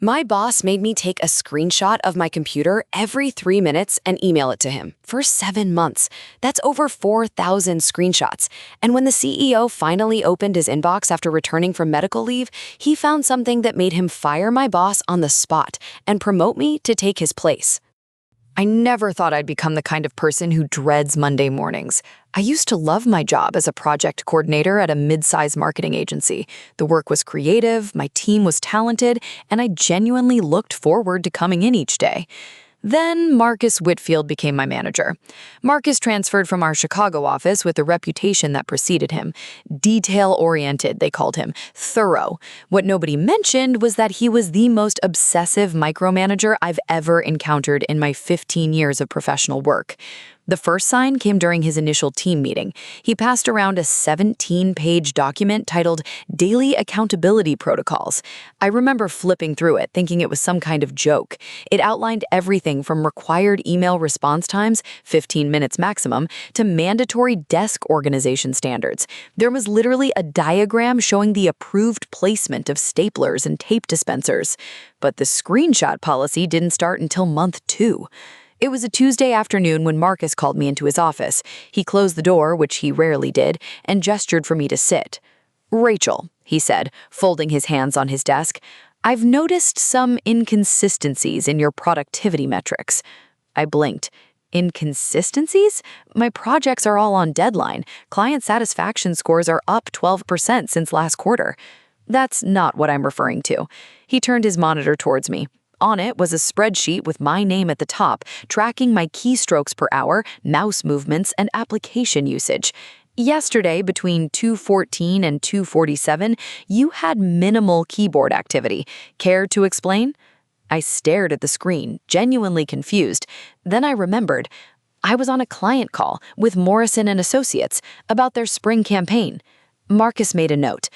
My boss made me take a screenshot of my computer every 3 minutes and email it to him for 7 months. That's over 4,000 screenshots. And when the CEO finally opened his inbox after returning from medical leave, he found something that made him fire my boss on the spot and promote me to take his place. I never thought I'd become the kind of person who dreads Monday mornings. I used to love my job as a project coordinator at a mid-sized marketing agency. The work was creative, my team was talented, and I genuinely looked forward to coming in each day. Then Marcus Whitfield became my manager. Marcus transferred from our Chicago office with the reputation that preceded him. Detail-oriented, they called him. Thorough. What nobody mentioned was that he was the most obsessive micromanager I've ever encountered in my 15 years of professional work. The first sign came during his initial team meeting. He passed around a 17-page document titled Daily Accountability Protocols. I remember flipping through it, thinking it was some kind of joke. It outlined everything from required email response times, 15 minutes maximum, to mandatory desk organization standards. There was literally a diagram showing the approved placement of staplers and tape dispensers. But the screenshot policy didn't start until month 2. It was a Tuesday afternoon when Marcus called me into his office. He closed the door, which he rarely did, and gestured for me to sit. "Rachel," he said, folding his hands on his desk, "I've noticed some inconsistencies in your productivity metrics." I blinked. Inconsistencies? My projects are all on deadline. Client satisfaction scores are up 12% since last quarter. That's not what I'm referring to. He turned his monitor towards me. On it was a spreadsheet with my name at the top, tracking my keystrokes per hour, mouse movements, and application usage. Yesterday, between 2:14 and 2:47, you had minimal keyboard activity. Care to explain? I stared at the screen, genuinely confused. Then I remembered. I was on a client call with Morrison & Associates about their spring campaign. Marcus made a note.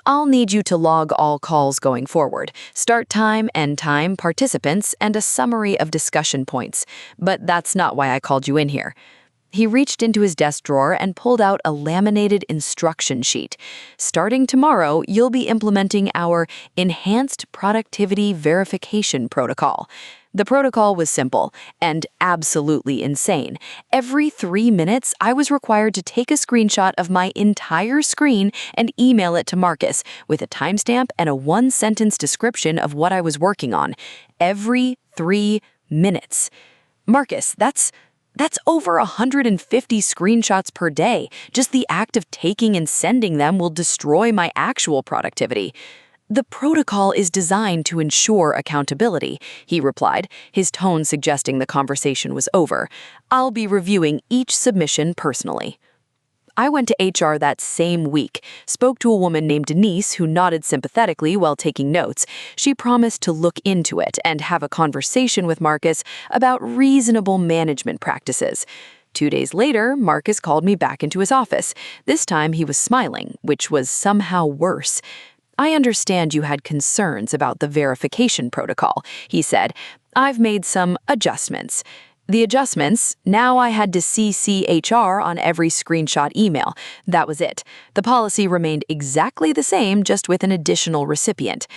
"I'll need you to log all calls going forward, start time, end time, participants, and a summary of discussion points. But that's not why I called you in here." He reached into his desk drawer and pulled out a laminated instruction sheet. "Starting tomorrow, you'll be implementing our Enhanced Productivity Verification Protocol." The protocol was simple and absolutely insane. Every 3 minutes, I was required to take a screenshot of my entire screen and email it to Marcus with a timestamp and a 1-sentence description of what I was working on. Every 3 minutes. Marcus, that's over 150 screenshots per day. Just the act of taking and sending them will destroy my actual productivity. "The protocol is designed to ensure accountability," he replied, his tone suggesting the conversation was over. "I'll be reviewing each submission personally." I went to HR that same week, spoke to a woman named Denise who nodded sympathetically while taking notes. She promised to look into it and have a conversation with Marcus about reasonable management practices. 2 days later, Marcus called me back into his office. This time he was smiling, which was somehow worse. "I understand you had concerns about the verification protocol," he said. "I've made some adjustments." The adjustments, now I had to CC HR on every screenshot email. That was it. The policy remained exactly the same, just with an additional recipient.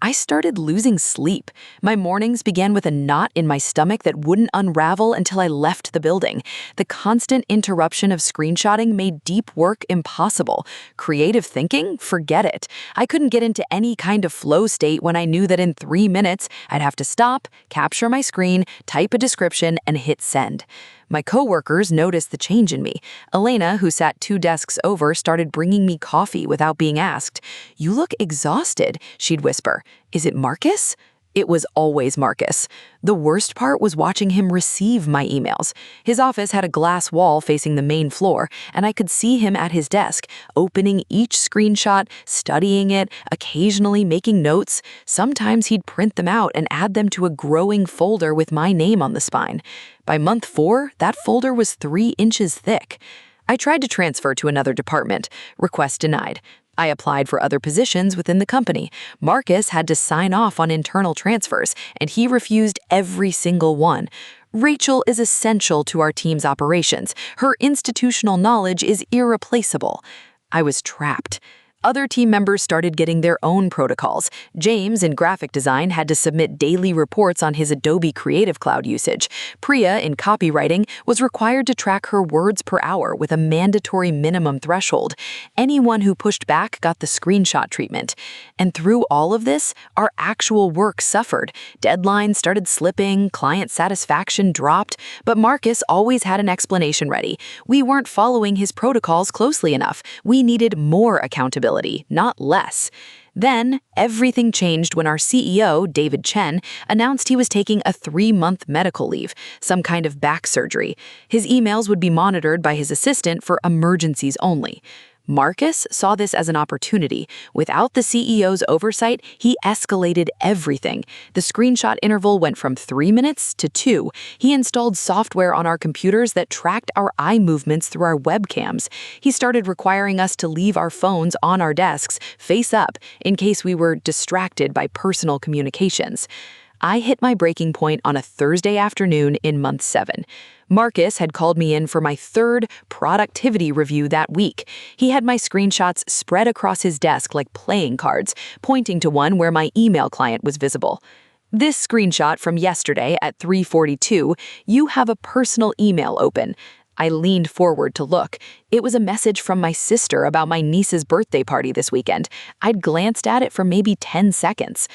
I started losing sleep. My mornings began with a knot in my stomach that wouldn't unravel until I left the building. The constant interruption of screenshotting made deep work impossible. Creative thinking? Forget it. I couldn't get into any kind of flow state when I knew that in 3 minutes, I'd have to stop, capture my screen, type a description, and hit send. My coworkers noticed the change in me. Elena, who sat 2 desks over, started bringing me coffee without being asked. "You look exhausted," she'd whisper. "Is it Marcus?" It was always Marcus. The worst part was watching him receive my emails. His office had a glass wall facing the main floor, and I could see him at his desk, opening each screenshot, studying it, occasionally making notes. Sometimes he'd print them out and add them to a growing folder with my name on the spine. By month 4, that folder was 3 inches thick. I tried to transfer to another department. Request denied. I applied for other positions within the company. Marcus had to sign off on internal transfers, and he refused every single one. "Rachel is essential to our team's operations. Her institutional knowledge is irreplaceable." I was trapped. Other team members started getting their own protocols. James, in graphic design, had to submit daily reports on his Adobe Creative Cloud usage. Priya, in copywriting, was required to track her words per hour with a mandatory minimum threshold. Anyone who pushed back got the screenshot treatment. And through all of this, our actual work suffered. Deadlines started slipping, client satisfaction dropped, but Marcus always had an explanation ready. We weren't following his protocols closely enough. We needed more accountability, not less. Then, everything changed when our CEO, David Chen, announced he was taking a 3-month medical leave, some kind of back surgery. His emails would be monitored by his assistant for emergencies only. Marcus saw this as an opportunity. Without the CEO's oversight, he escalated everything. The screenshot interval went from 3 minutes to 2. He installed software on our computers that tracked our eye movements through our webcams. He started requiring us to leave our phones on our desks, face up, in case we were distracted by personal communications. I hit my breaking point on a Thursday afternoon in month 7. Marcus had called me in for my 3rd productivity review that week. He had my screenshots spread across his desk like playing cards, pointing to one where my email client was visible. This screenshot from yesterday at 3:42, you have a personal email open. I leaned forward to look. It was a message from my sister about my niece's birthday party this weekend. I'd glanced at it for maybe 10 seconds.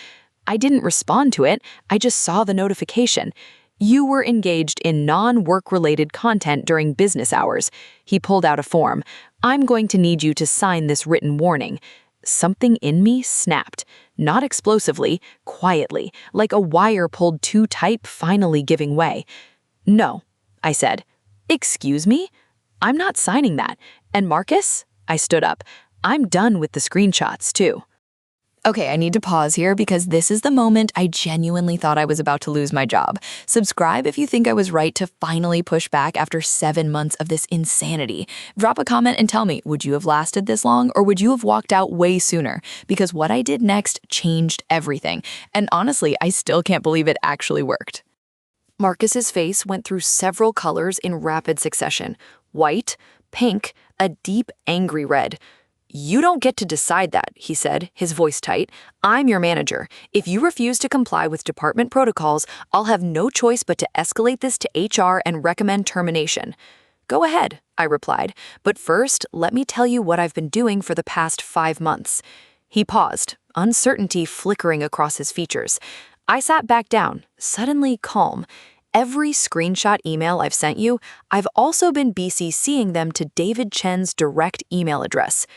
I didn't respond to it, I just saw the notification. You were engaged in non-work-related content during business hours. He pulled out a form. I'm going to need you to sign this written warning. Something in me snapped. Not explosively, quietly, like a wire pulled too tight finally giving way. No, I said. Excuse me? I'm not signing that. And Marcus? I stood up. I'm done with the screenshots, too. Okay, I need to pause here because this is the moment I genuinely thought I was about to lose my job. Subscribe if you think I was right to finally push back after 7 months of this insanity. Drop a comment and tell me, would you have lasted this long or would you have walked out way sooner? Because what I did next changed everything. And honestly, I still can't believe it actually worked. Marcus's face went through several colors in rapid succession. White, pink, a deep, angry red. You don't get to decide that, he said, his voice tight. I'm your manager. If you refuse to comply with department protocols, I'll have no choice but to escalate this to HR and recommend termination. Go ahead, I replied, but first, let me tell you what I've been doing for the past 5 months. He paused, uncertainty flickering across his features. I sat back down, suddenly calm. Every screenshot email I've sent you, I've also been BCCing them to David Chen's direct email address.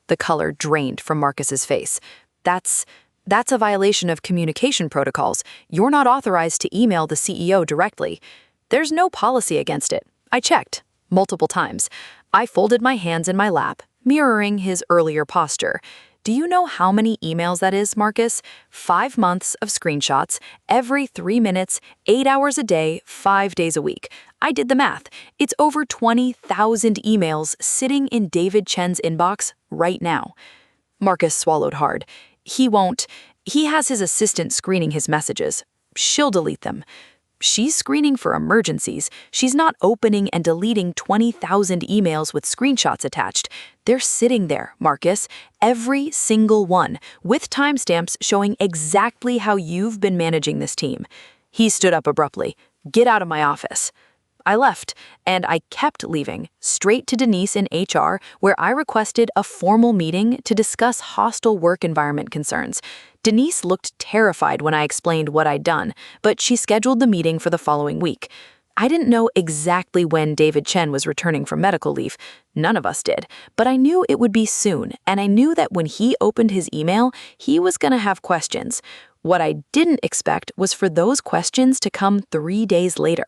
The color drained from Marcus's face. That's a violation of communication protocols. You're not authorized to email the CEO directly. There's no policy against it. I checked, multiple times. I folded my hands in my lap, mirroring his earlier posture. Do you know how many emails that is, Marcus? 5 months of screenshots, every 3 minutes, 8 hours a day, 5 days a week. I did the math. It's over 20,000 emails sitting in David Chen's inbox right now. Marcus swallowed hard. He has his assistant screening his messages. She'll delete them. She's screening for emergencies. She's not opening and deleting 20,000 emails with screenshots attached. They're sitting there, Marcus, every single one, with timestamps showing exactly how you've been managing this team. He stood up abruptly. Get out of my office. I left, and I kept leaving, straight to Denise in HR, where I requested a formal meeting to discuss hostile work environment concerns. Denise looked terrified when I explained what I'd done, but she scheduled the meeting for the following week. I didn't know exactly when David Chen was returning from medical leave. None of us did, but I knew it would be soon, and I knew that when he opened his email, he was going to have questions. What I didn't expect was for those questions to come 3 days later.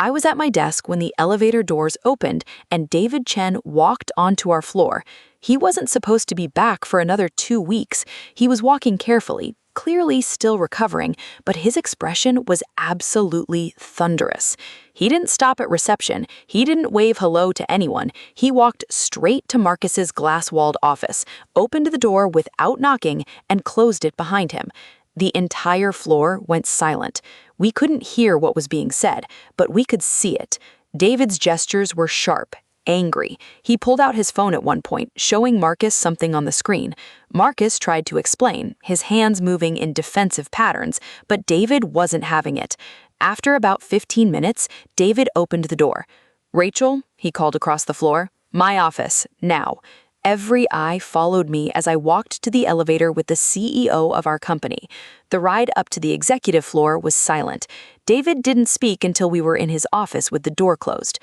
I was at my desk when the elevator doors opened and David Chen walked onto our floor. He wasn't supposed to be back for another 2 weeks. He was walking carefully, clearly still recovering, but his expression was absolutely thunderous. He didn't stop at reception. He didn't wave hello to anyone. He walked straight to Marcus's glass-walled office, opened the door without knocking, and closed it behind him. The entire floor went silent. We couldn't hear what was being said, but we could see it. David's gestures were sharp, angry. He pulled out his phone at one point, showing Marcus something on the screen. Marcus tried to explain, his hands moving in defensive patterns, but David wasn't having it. After about 15 minutes, David opened the door. "Rachel," he called across the floor, "my office, now." Every eye followed me as I walked to the elevator with the CEO of our company. The ride up to the executive floor was silent. David didn't speak until we were in his office with the door closed.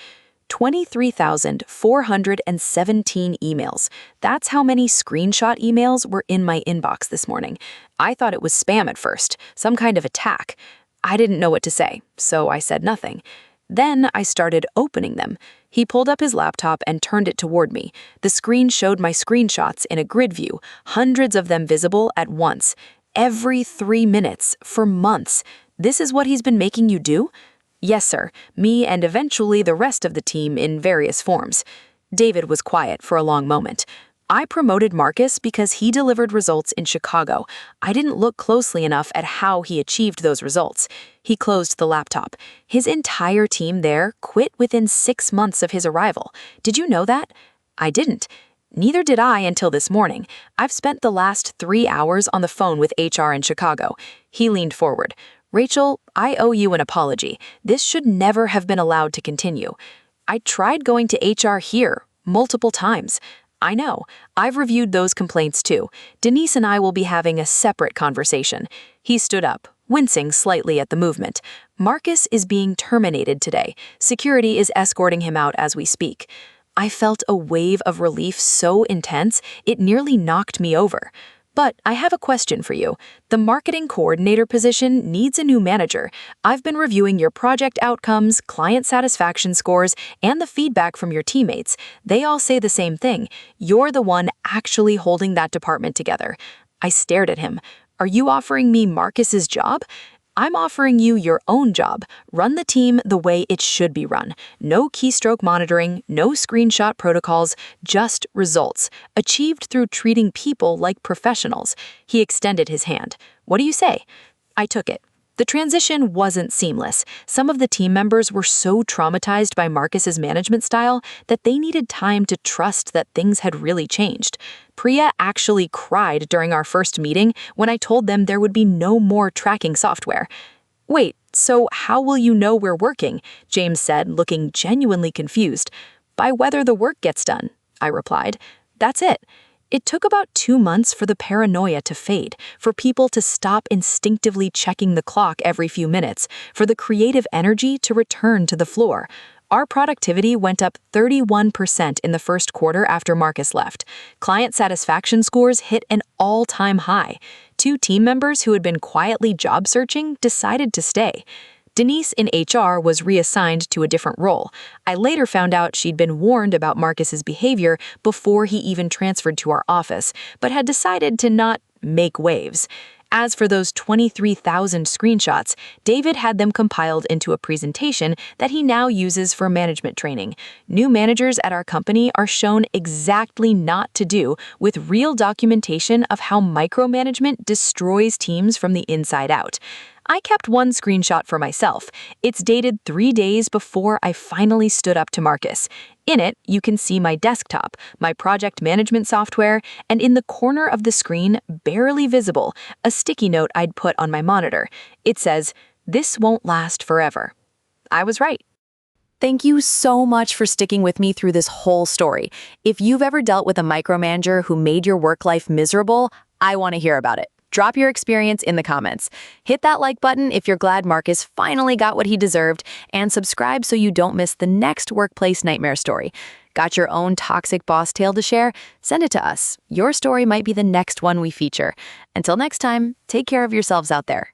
23,417 emails. That's how many screenshot emails were in my inbox this morning. I thought it was spam at first, some kind of attack. I didn't know what to say, so I said nothing. Then I started opening them. He pulled up his laptop and turned it toward me. The screen showed my screenshots in a grid view, hundreds of them visible at once. Every 3 minutes, for months. This is what he's been making you do? Yes, sir. Me and eventually the rest of the team in various forms. David was quiet for a long moment. I promoted Marcus because he delivered results in Chicago. I didn't look closely enough at how he achieved those results. He closed the laptop. His entire team there quit within 6 months of his arrival. Did you know that? I didn't. Neither did I until this morning. I've spent the last 3 hours on the phone with HR in Chicago. He leaned forward. "Rachel, I owe you an apology. This should never have been allowed to continue. I tried going to HR here multiple times. I know. I've reviewed those complaints too. Denise and I will be having a separate conversation." He stood up, wincing slightly at the movement. "Marcus is being terminated today. Security is escorting him out as we speak." I felt a wave of relief so intense, it nearly knocked me over. But I have a question for you. The marketing coordinator position needs a new manager. I've been reviewing your project outcomes, client satisfaction scores, and the feedback from your teammates. They all say the same thing. You're the one actually holding that department together. I stared at him. "Are you offering me Marcus's job?" "I'm offering you your own job. Run the team the way it should be run. No keystroke monitoring, no screenshot protocols, just results, achieved through treating people like professionals." He extended his hand. "What do you say?" I took it. The transition wasn't seamless. Some of the team members were so traumatized by Marcus's management style that they needed time to trust that things had really changed. Priya actually cried during our first meeting when I told them there would be no more tracking software. "Wait, so how will you know we're working?" James said, looking genuinely confused. "By whether the work gets done," I replied. "That's it." It took about 2 months for the paranoia to fade, for people to stop instinctively checking the clock every few minutes, for the creative energy to return to the floor. Our productivity went up 31% in the first quarter after Marcus left. Client satisfaction scores hit an all-time high. 2 team members who had been quietly job searching decided to stay. Denise in HR was reassigned to a different role. I later found out she'd been warned about Marcus's behavior before he even transferred to our office, but had decided to not make waves. As for those 23,000 screenshots, David had them compiled into a presentation that he now uses for management training. New managers at our company are shown exactly not to do with real documentation of how micromanagement destroys teams from the inside out. I kept one screenshot for myself. It's dated 3 days before I finally stood up to Marcus. In it, you can see my desktop, my project management software, and in the corner of the screen, barely visible, a sticky note I'd put on my monitor. It says, "This won't last forever." I was right. Thank you so much for sticking with me through this whole story. If you've ever dealt with a micromanager who made your work life miserable, I want to hear about it. Drop your experience in the comments. Hit that like button if you're glad Marcus finally got what he deserved, and subscribe so you don't miss the next workplace nightmare story. Got your own toxic boss tale to share? Send it to us. Your story might be the next one we feature. Until next time, take care of yourselves out there.